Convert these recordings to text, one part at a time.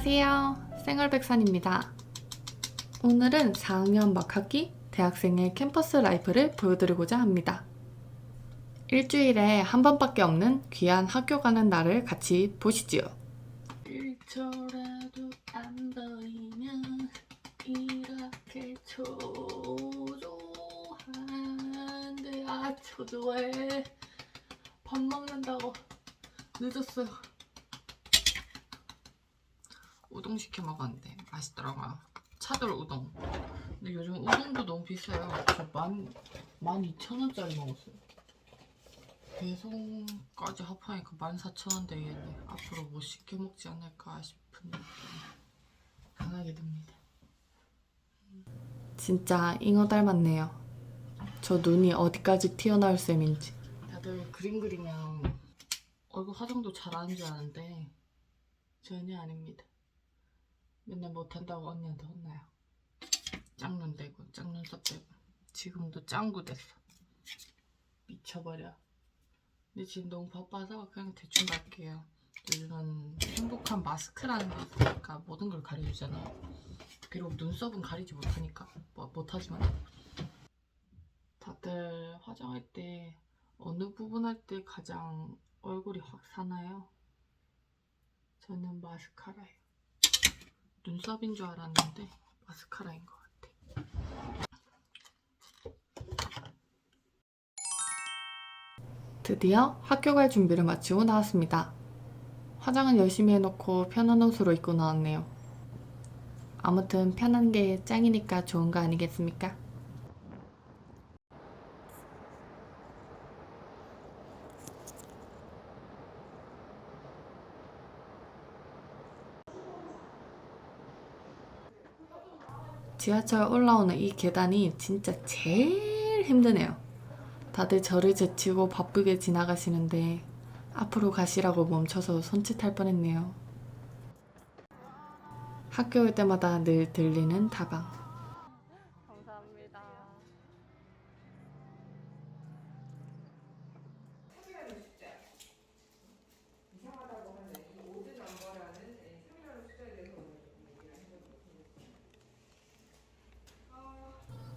안녕하세요. 생얼백산입니다. 오늘은 4학년 막학기 대학생의 캠퍼스 라이프를 보여드리고자 합니다. 일주일에 한 번밖에 없는 귀한 학교 가는 날을 같이 보시지요. 1초라도 안 보이면 이렇게 초조한데 초조해. 밥 먹는다고 늦었어요. 우동 시켜 먹었는데 맛있더라고요. 차돌 우동. 근데 요즘 우동도 너무 비싸요. 저 12,000원짜리 먹었어요. 배송까지 합하니까 14,000원 되겠네. 앞으로 뭐 시켜 먹지 않을까 싶은 느낌이 강하게 듭니다. 진짜 잉어 닮았네요. 저 눈이 어디까지 튀어나올 셈인지. 다들 그림 그리면 얼굴 화장도 잘하는 줄 아는데 전혀 아닙니다. 맨날 못한다고 언니한테 혼나요. 짝눈 대고 짝눈썹 대고 지금도 짱구 됐어. 미쳐버려. 근데 지금 너무 바빠서 그냥 대충 갈게요. 요즘은 행복한 마스크라는 게 있으니까 모든 걸 가려주잖아요. 비록 눈썹은 가리지 못하니까 못하지만 다들 화장할 때 어느 부분 할 때 가장 얼굴이 확 사나요? 저는 마스카라예요. 눈썹인 줄 알았는데 마스카라인 것 같아. 드디어 학교 갈 준비를 마치고 나왔습니다. 화장은 열심히 해놓고 편한 옷으로 입고 나왔네요. 아무튼 편한 게 짱이니까 좋은 거 아니겠습니까? 지하철 올라오는 이 계단이 진짜 제일 힘드네요. 다들 저를 제치고 바쁘게 지나가시는데 앞으로 가시라고 멈춰서 손짓할 뻔했네요. 학교 올 때마다 늘 들리는 다방. 감사합니다.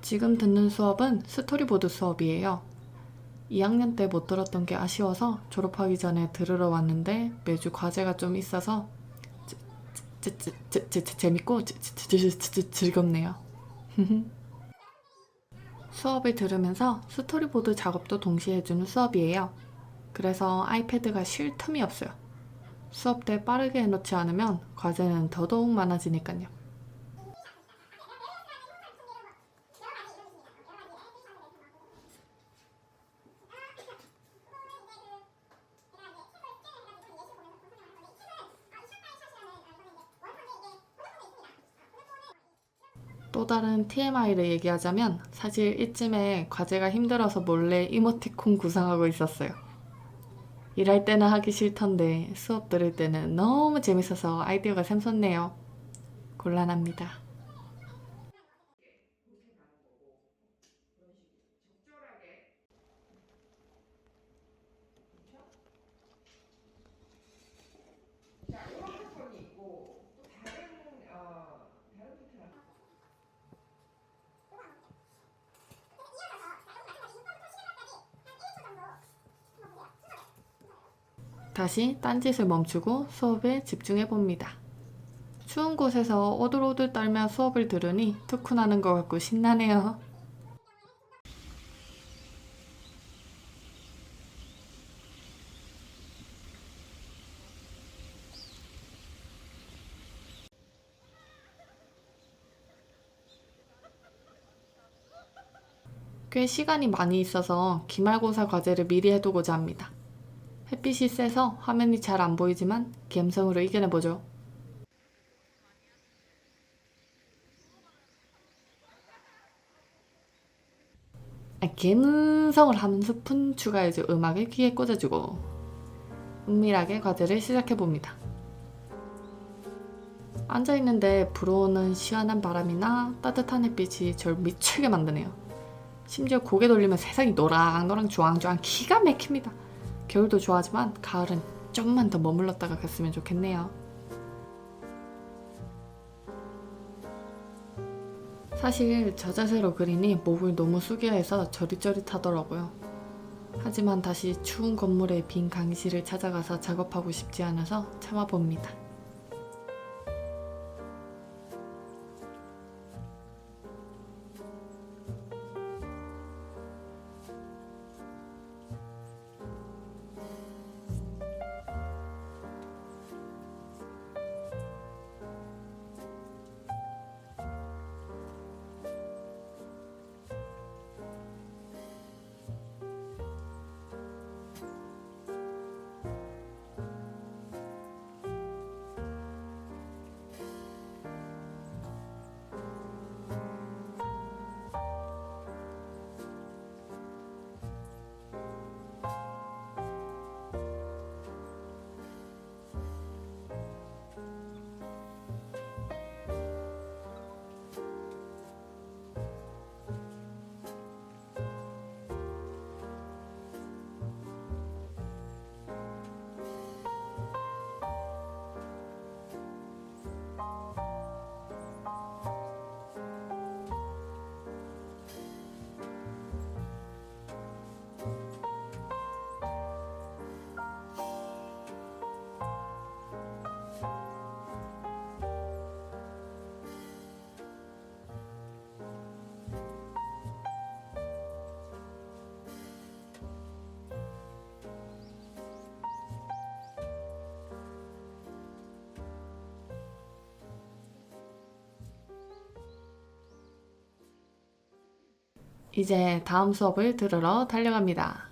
지금 듣는 수업은 스토리보드 수업이에요. 2학년 때 못 들었던 게 아쉬워서 졸업하기 전에 들으러 왔는데 매주 과제가 좀 있어서 재밌고 즐겁네요. 수업을 들으면서 스토리보드 작업도 동시에 해주는 수업이에요. 그래서 아이패드가 쉴 틈이 없어요. 수업 때 빠르게 해놓지 않으면 과제는 더더욱 많아지니까요. 또 다른 TMI를 얘기하자면 사실 이쯤에 과제가 힘들어서 몰래 이모티콘 구상하고 있었어요. 일할 때는 하기 싫던데 수업 들을 때는 너무 재밌어서 아이디어가 샘솟네요. 곤란합니다. 다시 딴짓을 멈추고 수업에 집중해봅니다. 추운 곳에서 오들오들 떨며 수업을 들으니 투쿠나는 것 같고 신나네요. 꽤 시간이 많이 있어서 기말고사 과제를 미리 해두고자 합니다. 햇빛이 세서 화면이 잘 안 보이지만 감성으로 이겨내보죠. 감성을 한 스푼 추가해줘. 음악을 귀에 꽂아주고 은밀하게 과제를 시작해봅니다. 앉아있는데 불어오는 시원한 바람이나 따뜻한 햇빛이 절 미치게 만드네요. 심지어 고개 돌리면 세상이 노랑노랑 주황주황 기가 막힙니다. 겨울도 좋아하지만 가을은 좀만 더 머물렀다가 갔으면 좋겠네요. 사실 저 자세로 그리니 목을 너무 숙여 해서 저릿저릿하더라고요. 하지만 다시 추운 건물의 빈 강의실을 찾아가서 작업하고 싶지 않아서 참아봅니다. 이제 다음 수업을 들으러 달려갑니다.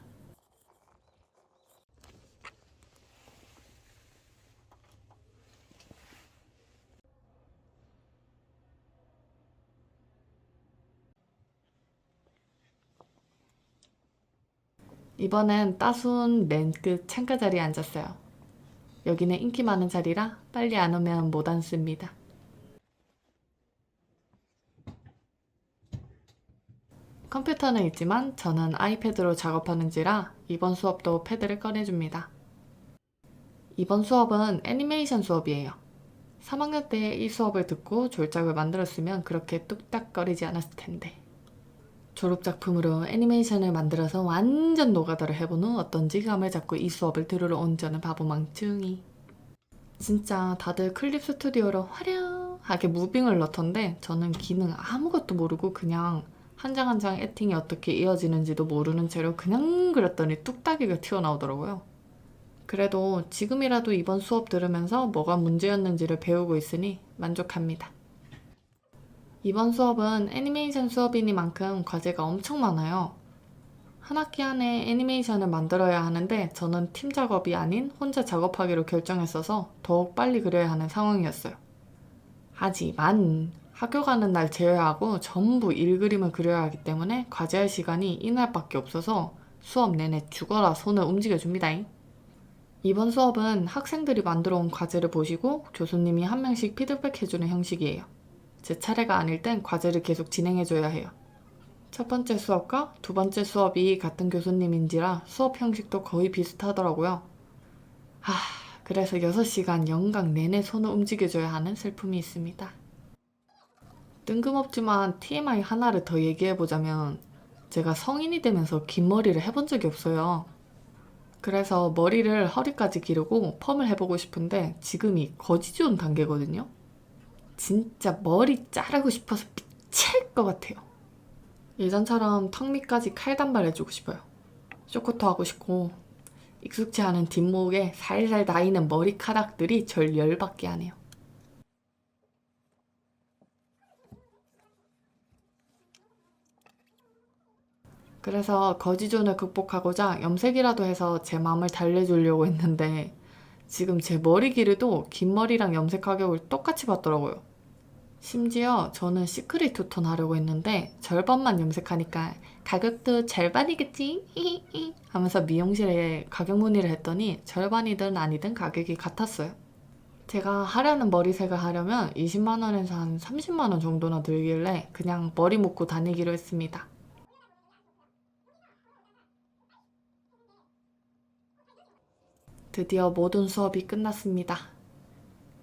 이번엔 따순 맨 끝 창가 자리에 앉았어요. 여기는 인기 많은 자리라 빨리 안 오면 못 앉습니다. 컴퓨터는 있지만 저는 아이패드로 작업하는지라 이번 수업도 패드를 꺼내줍니다. 이번 수업은 애니메이션 수업이에요. 3학년 때 이 수업을 듣고 졸작을 만들었으면 그렇게 뚝딱거리지 않았을 텐데. 졸업작품으로 애니메이션을 만들어서 완전 노가다를 해본 후 어떤지 감을 잡고 이 수업을 들으러 온 저는 바보망증이. 진짜 다들 클립 스튜디오로 화려하게 무빙을 넣던데 저는 기능 아무것도 모르고 그냥 한 장 한 장 에팅이 어떻게 이어지는지도 모르는 채로 그냥 그렸더니 뚝딱이가 튀어나오더라고요. 그래도 지금이라도 이번 수업 들으면서 뭐가 문제였는지를 배우고 있으니 만족합니다. 이번 수업은 애니메이션 수업이니만큼 과제가 엄청 많아요. 한 학기 안에 애니메이션을 만들어야 하는데 저는 팀 작업이 아닌 혼자 작업하기로 결정했어서 더욱 빨리 그려야 하는 상황이었어요. 하지만 학교 가는 날 제외하고 전부 일그림을 그려야 하기 때문에 과제할 시간이 이날밖에 없어서 수업 내내 죽어라 손을 움직여줍니다. 이번 수업은 학생들이 만들어 온 과제를 보시고 교수님이 한 명씩 피드백 해주는 형식이에요. 제 차례가 아닐 땐 과제를 계속 진행해줘야 해요. 첫 번째 수업과 두 번째 수업이 같은 교수님인지라 수업 형식도 거의 비슷하더라고요. 그래서 6시간 연강 내내 손을 움직여줘야 하는 슬픔이 있습니다. 뜬금없지만 TMI 하나를 더 얘기해보자면 제가 성인이 되면서 긴 머리를 해본 적이 없어요. 그래서 머리를 허리까지 기르고 펌을 해보고 싶은데 지금이 거지 좋은 단계거든요. 진짜 머리 자르고 싶어서 미칠 것 같아요. 예전처럼 턱 밑까지 칼단발 해주고 싶어요. 쇼커트 하고 싶고 익숙치 않은 뒷목에 살살 닿이는 머리카락들이 절 열받게 하네요. 그래서 거지존을 극복하고자 염색이라도 해서 제 마음을 달래주려고 했는데 지금 제 머리 길이도 긴 머리랑 염색 가격을 똑같이 받더라고요. 심지어 저는 시크릿 투톤 하려고 했는데 절반만 염색하니까 가격도 절반이겠지? 히히히 하면서 미용실에 가격 문의를 했더니 절반이든 아니든 가격이 같았어요. 제가 하려는 머리색을 하려면 20만원에서 한 30만원 정도나 들길래 그냥 머리 묶고 다니기로 했습니다. 드디어 모든 수업이 끝났습니다.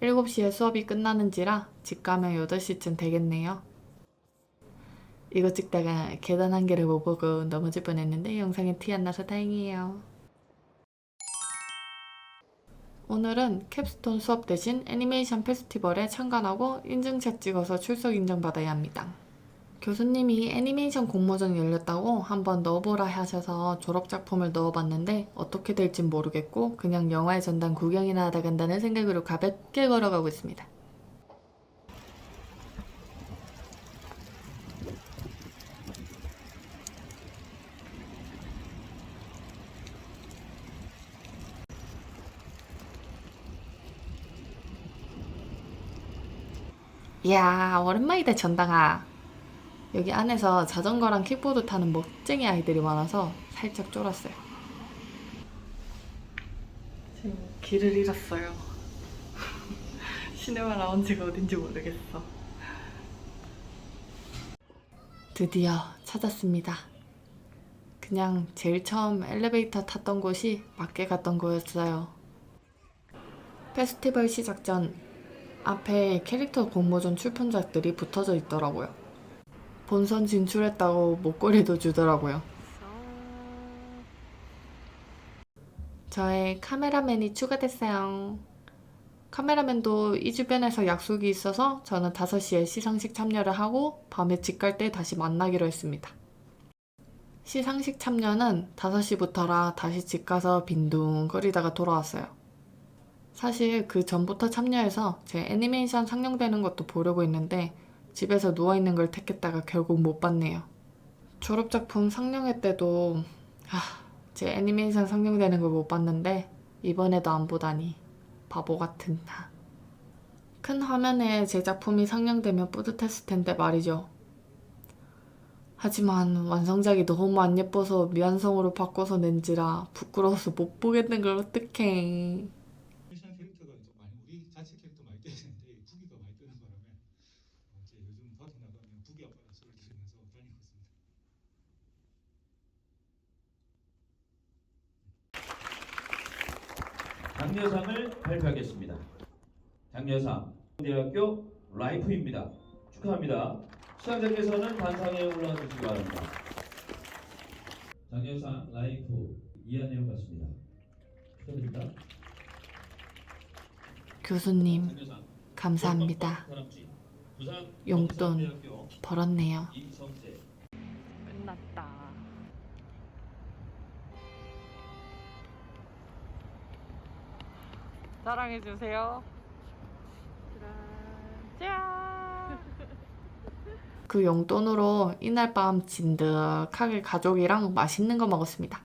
7시에 수업이 끝나는지라 집 가면 8시쯤 되겠네요. 이거 찍다가 계단 한 개를 못 보고 넘어질 뻔했는데 영상에 티 안 나서 다행이에요. 오늘은 캡스톤 수업 대신 애니메이션 페스티벌에 참관하고 인증샷 찍어서 출석 인정받아야 합니다. 교수님이 애니메이션 공모전 열렸다고 한번 넣어보라 하셔서 졸업작품을 넣어봤는데 어떻게 될진 모르겠고 그냥 영화의 전당 구경이나 하다 간다는 생각으로 가볍게 걸어가고 있습니다. 이야, 오랜만이다 전당아. 여기 안에서 자전거랑 킥보드 타는 멋쟁이 아이들이 많아서 살짝 쫄았어요. 지금 길을 잃었어요. 시네마 라운지가 어딘지 모르겠어. 드디어 찾았습니다. 그냥 제일 처음 엘리베이터 탔던 곳이 맞게 갔던 거였어요. 페스티벌 시작 전 앞에 캐릭터 공모전 출품작들이 붙어져 있더라고요. 본선 진출했다고 목걸이도 주더라고요. 저의 카메라맨이 추가됐어요. 카메라맨도 이 주변에서 약속이 있어서 저는 5시에 시상식 참여를 하고 밤에 집 갈 때 다시 만나기로 했습니다. 시상식 참여는 5시부터라 다시 집 가서 빈둥거리다가 돌아왔어요. 사실 그 전부터 참여해서 제 애니메이션 상영되는 것도 보려고 했는데 집에서 누워있는 걸 택했다가 결국 못 봤네요. 졸업작품 상영회 때도 제 애니메이션 상영되는 걸 못 봤는데 이번에도 안 보다니 바보 같은 나. 큰 화면에 제 작품이 상영되면 뿌듯했을 텐데 말이죠. 하지만 완성작이 너무 안 예뻐서 미완성으로 바꿔서 낸지라 부끄러워서 못 보겠는 걸 어떡해. 패션 캐릭터가 좀 많이 우리 자체 캐릭터 많이 떼야 되는데 부기가 많이 뜨는 바람에 이제 요즘 밖에 나가면 부기 아빠라 소리 들으면서 다니고 있습니다. 장려상을 발표하겠습니다. 장려상 대학교 라이프입니다. 축하합니다. 시상자께서는 단상에 올라와 주시기 바랍니다. 장려상 라이프 이한혜영 같습니다. 축하드립니다. 교수님 장려상 감사합니다. 다람쥐, 부산 용돈 경산대학교 벌었네요. 이성재. 끝났다. 사랑해주세요. 짠! 그 용돈으로 이날 밤 진득하게 가족이랑 맛있는 거 먹었습니다.